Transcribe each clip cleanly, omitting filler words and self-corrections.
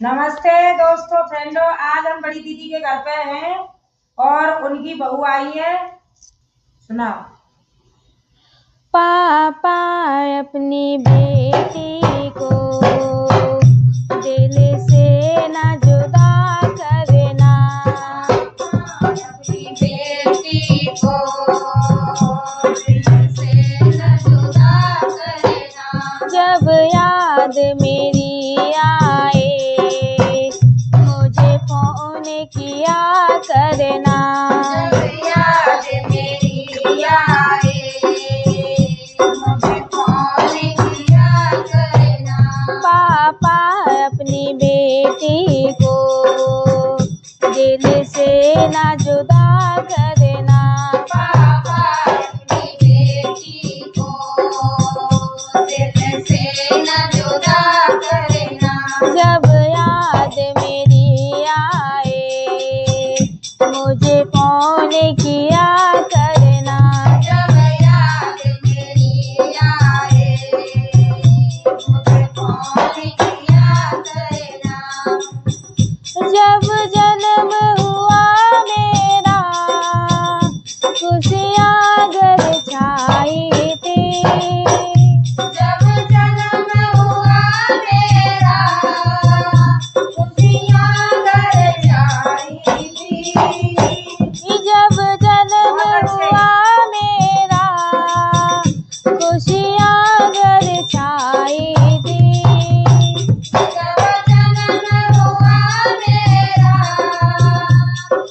नमस्ते दोस्तों, फ्रेंडों। आज हम बड़ी दीदी के घर पे हैं और उनकी बहू आई है। सुनाओ। पापा अपनी बेटी को दिल से न जुदा करना। अपनी बेटी को दिल से न जुदा करना। जब याद मेरी आए मुझे फोन किया करना। जब याद मेरी आए मुझे फोन किया करना। पापा अपनी बेटी को दिल से न जुदा करना। पापा अपनी बेटी को दिल से न जुदा करना। जब याद मेरी आए मुझे फोन किया करना। जब याद मेरी आए मुझे फोन किया करना। जब जन्म हुआ मेरा खुशियाँ घर छाई थी। जब जन्म हुआ मेरा खुशियाँ घर छाई थी। जब जन्म हुआ मेरा खुशियाँ घर छाई थी। जब जन्म हुआ मेरा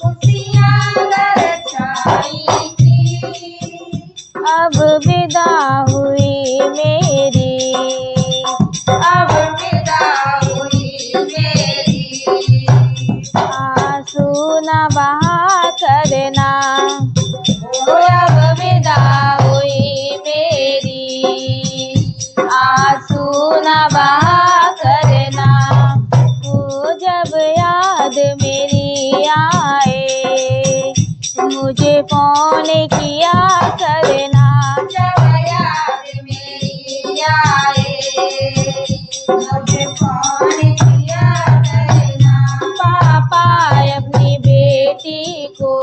खुशियाँ घर छाई थी। अब विदा हुई मेरी, अब विदा हुई मेरी, आंसू न बहा करना। अब विदा हुई मेरी, आंसू न बहा करना। ओ जब याद मेरी आए मुझे फोन किया करना। जब याद मेरी आए मुझे फोन किया करना। पापा अपनी बेटी को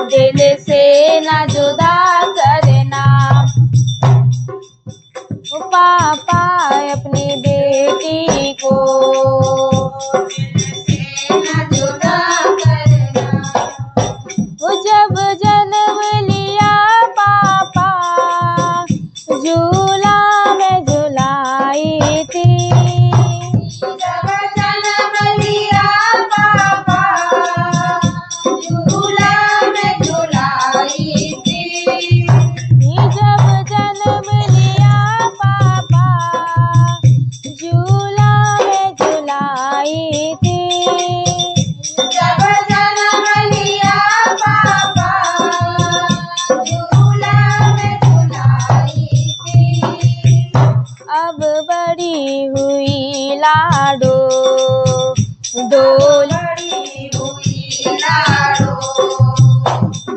दिल से न जुदा करना। ओ पापा अपनी बेटी को दिल से न जुदा करना। वो जब जन्म लिया पापा झूला में झुलाई थी। जब जन्म लिया पापा झूला में झुलाई थी। जब जन्म लिया पापा झूला में झुलाई थी। जब जन्म लिया पापा झूला में झुलाई थी। अब बड़ी हुई लाडो डोली बड़ी हुई लाडो,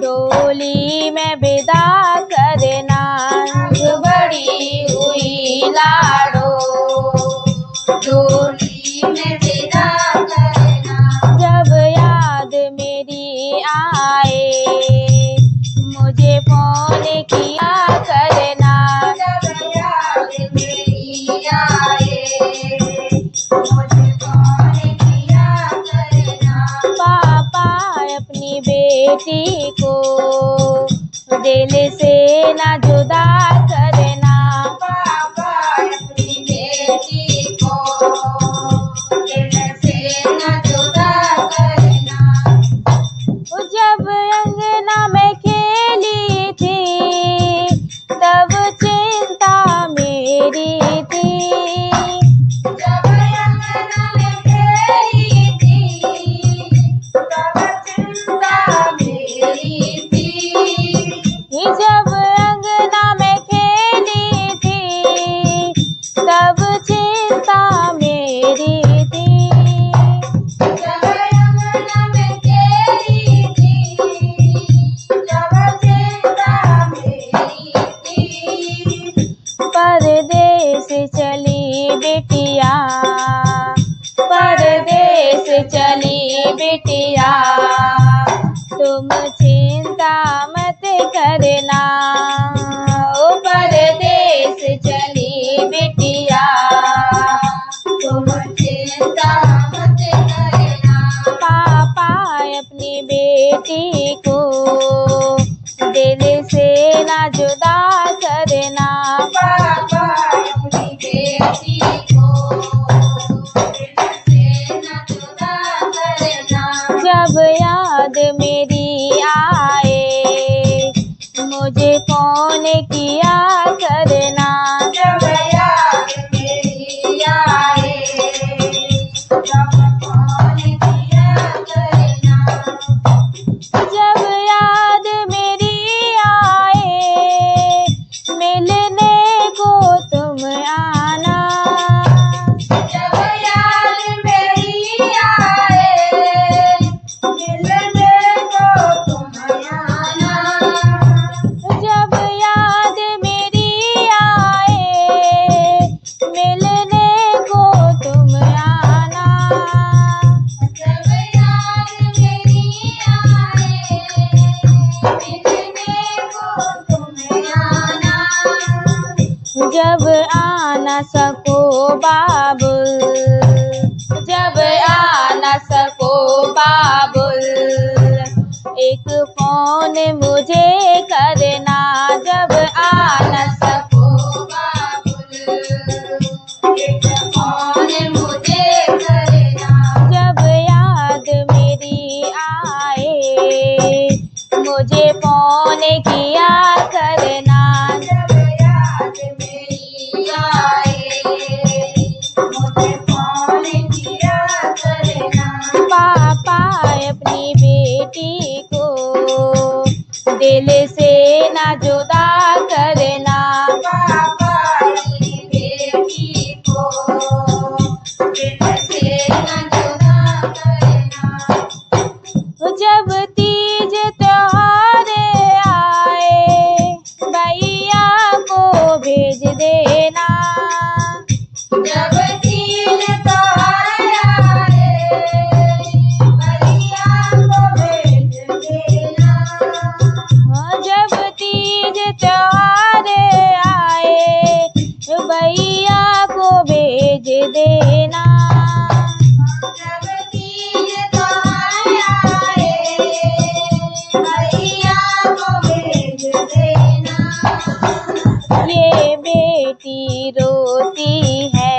डोली में विदा करना। बड़ी हुई लाडो, डोली में विदा करना। जब याद मेरी आए मुझे फोन किया करना। जब याद मेरी आए मुझे फोन किया करना। पापा अपनी बेटी को दिल से न जुदा करना। पापा अपनी बेटी को दिल से न जुदा करना। जब अंगना में खेली थी तब चिंता मेरी थी। जब अंगना में खेली थी तब चिंता मेरी थी। जब अंगना में खेली थी तब चिंता मेरी थी। जब अंगना में खेली थी तब चिंता मेरी थी। परदेश चली बिटिया चली बिटिया, तुम चिंता मत करना। ओ परदेस चली बिटिया, तुम चिंता मत करना। पापा अपनी बेटी को दिल से ना जुदा करना। पापा अपनी बेटी को दिल से न जुदा करना। जब याद मेरी आए मुझे फोन किया करना। जब याद मेरी आए तब फोन किया करना। जब याद मेरी आए मिलने को तुम आना। जब याद मेरी आए मिलने को तुम आना। जब याद मेरी आए मिलने को तुम आना। जब याद मेरी आए मिलने को तुम आना। जब आना सको बाबुल, जब आना सको बाबुल, एक फोन मुझे करना। जब आना सको बाबुल एक फोन मुझे करना। जब याद मेरी आए मुझे फोन किया करना। जब याद मेरी आए मुझे फोन किया करना। पापा अपनी बेटी को दिल से ना जुदा करना। पापा अपनी बेटी को दिल से न जुदा करना। जब तीज त्योहार आए भैया को भेज देना। जब तीज त्योहार आए भैया को भेज देना। जब तीज त्योहार आए भैया को भेज देना। जब तीज त्योहार आए भैया को भेज देना। ये बेटी रोती है,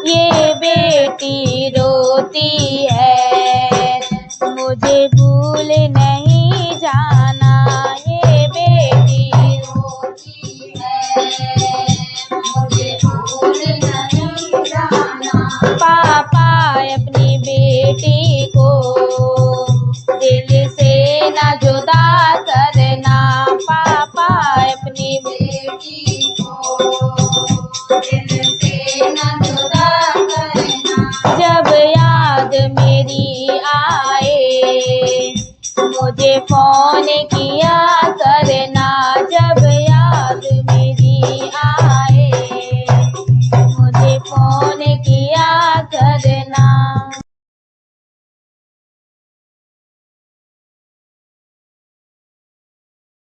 ये बेटी रोती है, मुझे भूल नहीं जाना। ये बेटी रोती है मुझे भूल नहीं जाना। पापा अपनी बेटी को दिल से ना जुदा करना। पापा अपनी बेटी को दिल